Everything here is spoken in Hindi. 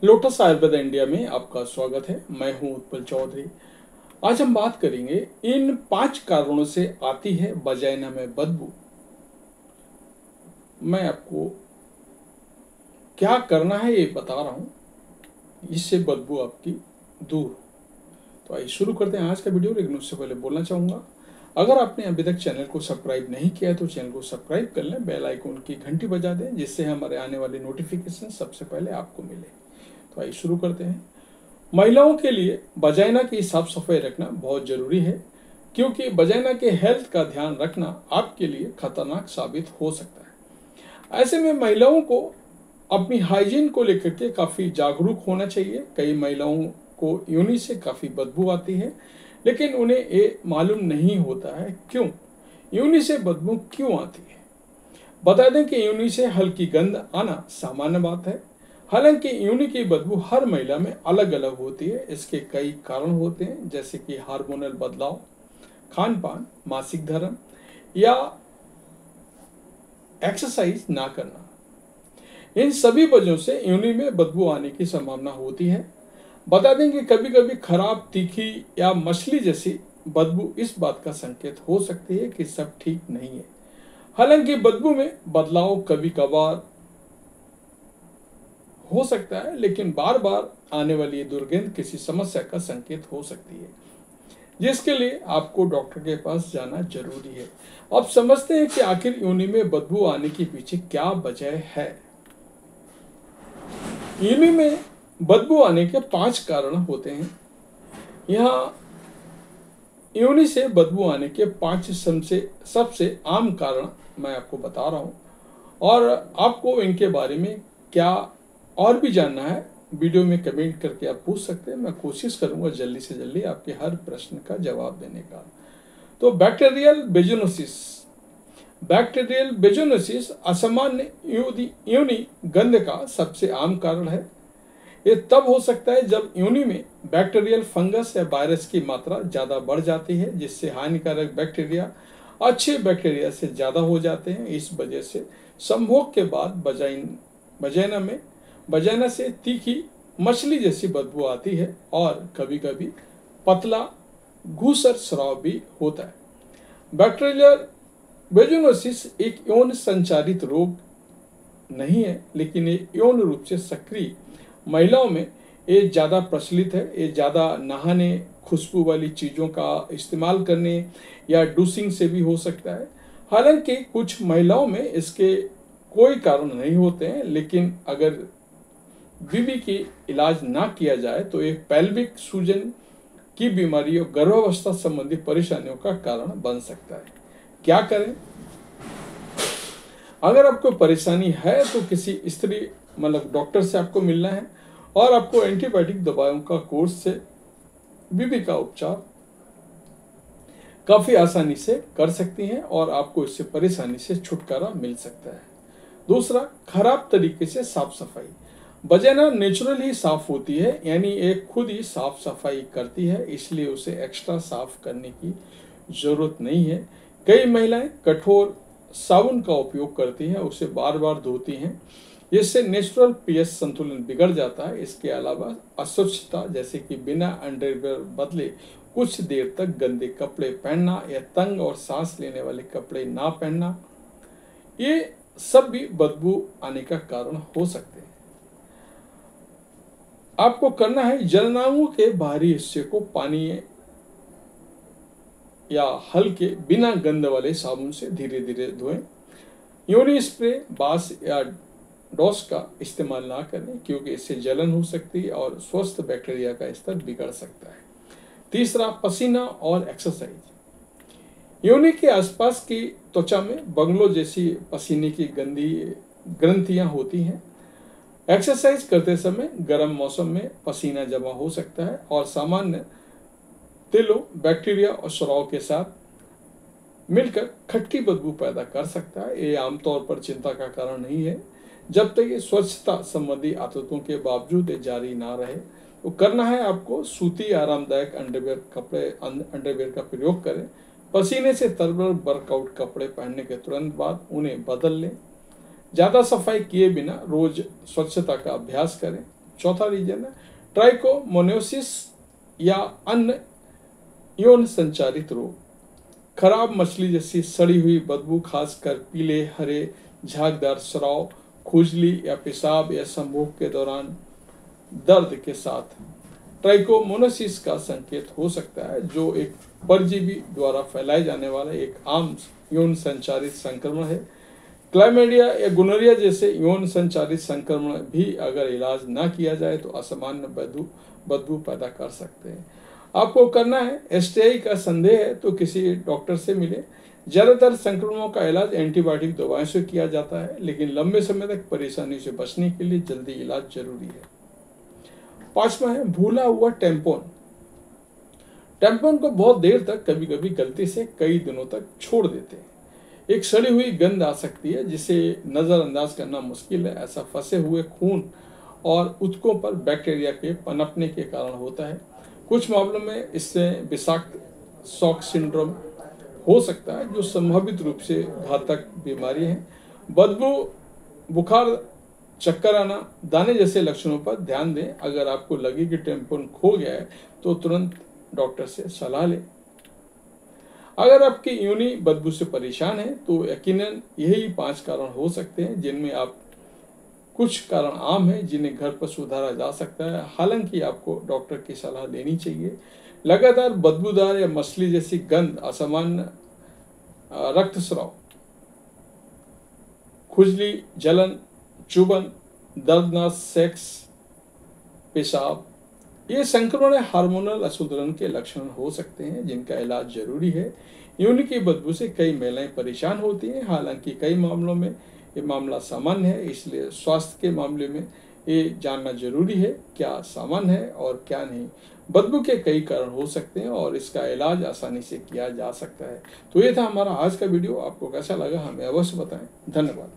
लोटस आयुर्वेद इंडिया में आपका स्वागत है। मैं हूं उत्पल चौधरी। आज हम बात करेंगे इन 5 कारणों से आती है वजाइना में बदबू। मैं आपको क्या करना है ये बता रहा हूं, इससे बदबू आपकी दूर। तो आइए शुरू करते हैं आज का वीडियो। लेकिन उससे पहले बोलना चाहूंगा, अगर आपने अभी तक चैनल को सब्सक्राइब नहीं किया है तो चैनल को सब्सक्राइब कर लें, बेल आइकन की घंटी बजा दें, जिससे हमारे आने वाले नोटिफिकेशन सबसे पहले आपको मिले। तो आइए शुरू करते हैं। महिलाओं के लिए वजाइना की साफ सफाई रखना बहुत जरूरी है, क्योंकि वजाइना के हेल्थ का ध्यान रखना आपके लिए खतरनाक साबित हो सकता है। ऐसे में महिलाओं को अपनी हाइजीन को लेकर के काफी जागरूक होना चाहिए। कई महिलाओं को योनि से काफी बदबू आती है, लेकिन उन्हें ये मालूम नहीं होता है क्यों योनि से बदबू क्यों आती है। बता दें कि योनि से हल्की गंध आना सामान्य बात है। हालांकि योनि की बदबू हर महिला में अलग अलग होती है। इसके कई कारण होते हैं, जैसे कि हार्मोनल बदलाव, खान पान, मासिक धर्म या एक्सरसाइज ना करना। इन सभी वजहों से योनि में बदबू आने की संभावना होती है। बता दें कि कभी कभी खराब, तीखी या मछली जैसी बदबू इस बात का संकेत हो सकती है कि सब ठीक नहीं है। हालांकि बदबू में बदलाव कभी कभार हो सकता है, लेकिन बार बार आने वाली दुर्गंध किसी समस्या का संकेत हो सकती है, जिसके लिए आपको डॉक्टर के पास जाना जरूरी है। अब समझते हैं कि आखिर योनि में बदबू आने के पीछे क्या वजह है। योनि में बदबू आने के 5 कारण होते हैं। यहाँ योनि से बदबू आने के 5 सबसे आम कारण मैं आपको बता रहा हूँ, और आपको इनके बारे में क्या और भी जानना है, वीडियो में कमेंट करके आप पूछ सकते हैं। मैं कोशिश करूंगा जल्दी से जल्दी आपके हर प्रश्न का जवाब देने का। तो बैक्टीरियल वेजिनोसिस। बैक्टीरियल वेजिनोसिस असामान्य योनि गंध का सबसे आम कारण है। ये तब हो सकता है जब योनि में बैक्टीरियल फंगस या वायरस की मात्रा ज्यादा बढ़ जाती है, जिससे हानिकारक बैक्टीरिया अच्छे बैक्टीरिया से ज्यादा हो जाते हैं। इस वजह से संभोग के बाद वजाइना से तीखी मछली जैसी बदबू आती है, और कभी कभी पतला घूसर स्राव भी होता है। बैक्टीरियल वेजिनोसिस एक यौन संचारित रोग नहीं है, लेकिन ये यौन रूप से सक्रिय महिलाओं में ये ज़्यादा प्रचलित है। ये ज़्यादा नहाने, खुशबू वाली चीज़ों का इस्तेमाल करने या डूसिंग से भी हो सकता है। हालांकि कुछ महिलाओं में इसके कोई कारण नहीं होते हैं, लेकिन अगर बीबी की इलाज ना किया जाए तो एक पेल्विक सूजन की बीमारी और गर्भावस्था संबंधी परेशानियों का कारण बन सकता है। क्या करें? अगर आपको परेशानी है तो किसी स्त्री डॉक्टर से आपको मिलना है, और आपको एंटीबायोटिक दवाओं का कोर्स से बीबी का उपचार काफी आसानी से कर सकती हैं, और आपको इससे परेशानी से छुटकारा मिल सकता है। दूसरा, खराब तरीके से साफ सफाई। वजाइना नेचुरल ही साफ होती है, यानी एक खुद ही साफ सफाई करती है, इसलिए उसे एक्स्ट्रा साफ करने की जरूरत नहीं है। कई महिलाएं कठोर साबुन का उपयोग करती हैं, उसे बार बार धोती हैं, जिससे नेचुरल पीएच संतुलन बिगड़ जाता है। इसके अलावा अस्वच्छता, जैसे कि बिना अंडरवियर बदले कुछ देर तक गंदे कपड़े पहनना या तंग और सांस लेने वाले कपड़े ना पहनना, ये सब भी बदबू आने का कारण हो सकते हैं। आपको करना है, जननांगों के बाहरी हिस्से को पानी या हल्के बिना गंध वाले साबुन से धीरे धीरे धोएं। योनि स्प्रे, बास या डॉस का इस्तेमाल ना करें, क्योंकि इससे जलन हो सकती है और स्वस्थ बैक्टीरिया का स्तर बिगड़ सकता है। तीसरा, पसीना और एक्सरसाइज। योनि के आसपास की त्वचा में बंगलों जैसी पसीने की गंदी ग्रंथियां होती हैं। एक्सरसाइज करते समय गर्म मौसम में पसीना जमा हो सकता है, और सामान्य तिलों, बैक्टीरिया और स्राव के साथ मिलकर खट्टी बदबू पैदा कर सकता है। ये आमतौर पर चिंता का कारण नहीं है, जब तक ये स्वच्छता संबंधी आदतों के बावजूद जारी ना रहे। तो करना है आपको, सूती आरामदायक अंडरवियर का प्रयोग करें। पसीने से तरबड़ वर्कआउट कपड़े पहनने के तुरंत बाद उन्हें बदल लें। ज़्यादा सफाई किए बिना रोज स्वच्छता का अभ्यास करें। चौथा रीजन है ट्राइकोमोनियोसिस या अन्य यौन संचारित रोग। खराब मछली जैसी सड़ी हुई बदबू, खासकर पीले हरे झागदार स्राव, खुजली या पेशाब या संभोग के दौरान दर्द के साथ ट्राइकोमोनियोसिस का संकेत हो सकता है, जो एक परजीवी द्वारा फैलाए जाने वाला एक आम यौन संचारित संक्रमण है। क्लाइमेडिया या गोनोरिया जैसे यौन संचारित संक्रमण भी अगर इलाज ना किया जाए तो असामान्य बदबू पैदा कर सकते हैं। आपको करना है, एसटीआई का संदेह है तो किसी डॉक्टर से मिले। ज्यादातर संक्रमणों का इलाज एंटीबायोटिक दवाओं से किया जाता है, लेकिन लंबे समय तक परेशानी से बचने के लिए जल्दी इलाज जरूरी है। पांचवा है भूला हुआ टैम्पोन। टैम्पोन को बहुत देर तक, कभी कभी गलती से कई दिनों तक छोड़ देते हैं। एक सड़ी हुई गंध आ सकती है जिसे नजरअंदाज करना मुश्किल है। ऐसा फंसे हुए खून और ऊतकों पर बैक्टीरिया के पनपने के कारण होता है। कुछ मामलों में इससे विषाक्त शॉक सिंड्रोम हो सकता है, जो संभावित रूप से घातक बीमारी है। बदबू, बुखार, चक्कर आना, दाने जैसे लक्षणों पर ध्यान दें। अगर आपको लगे कि टैम्पोन खो गया है तो तुरंत डॉक्टर से सलाह लें। अगर आपकी योनि बदबू से परेशान है तो यकीनन यही 5 कारण हो सकते हैं, जिनमें आप कुछ कारण आम हैं जिन्हें घर पर सुधारा जा सकता है। हालांकि आपको डॉक्टर की सलाह लेनी चाहिए। लगातार बदबूदार या मछली जैसी गंध, असामान्य रक्तस्राव, खुजली, जलन, चुभन, दर्दनाक सेक्स, पेशाब, ये संक्रमण हार्मोनल असंतुलन के लक्षण हो सकते हैं जिनका इलाज जरूरी है। योनि की बदबू से कई महिलाएं परेशान होती हैं, हालांकि कई मामलों में ये मामला सामान्य है, इसलिए स्वास्थ्य के मामले में ये जानना जरूरी है क्या सामान्य है और क्या नहीं। बदबू के कई कारण हो सकते हैं और इसका इलाज आसानी से किया जा सकता है। तो ये था हमारा आज का वीडियो। आपको कैसा लगा हमें अवश्य बताएं। धन्यवाद।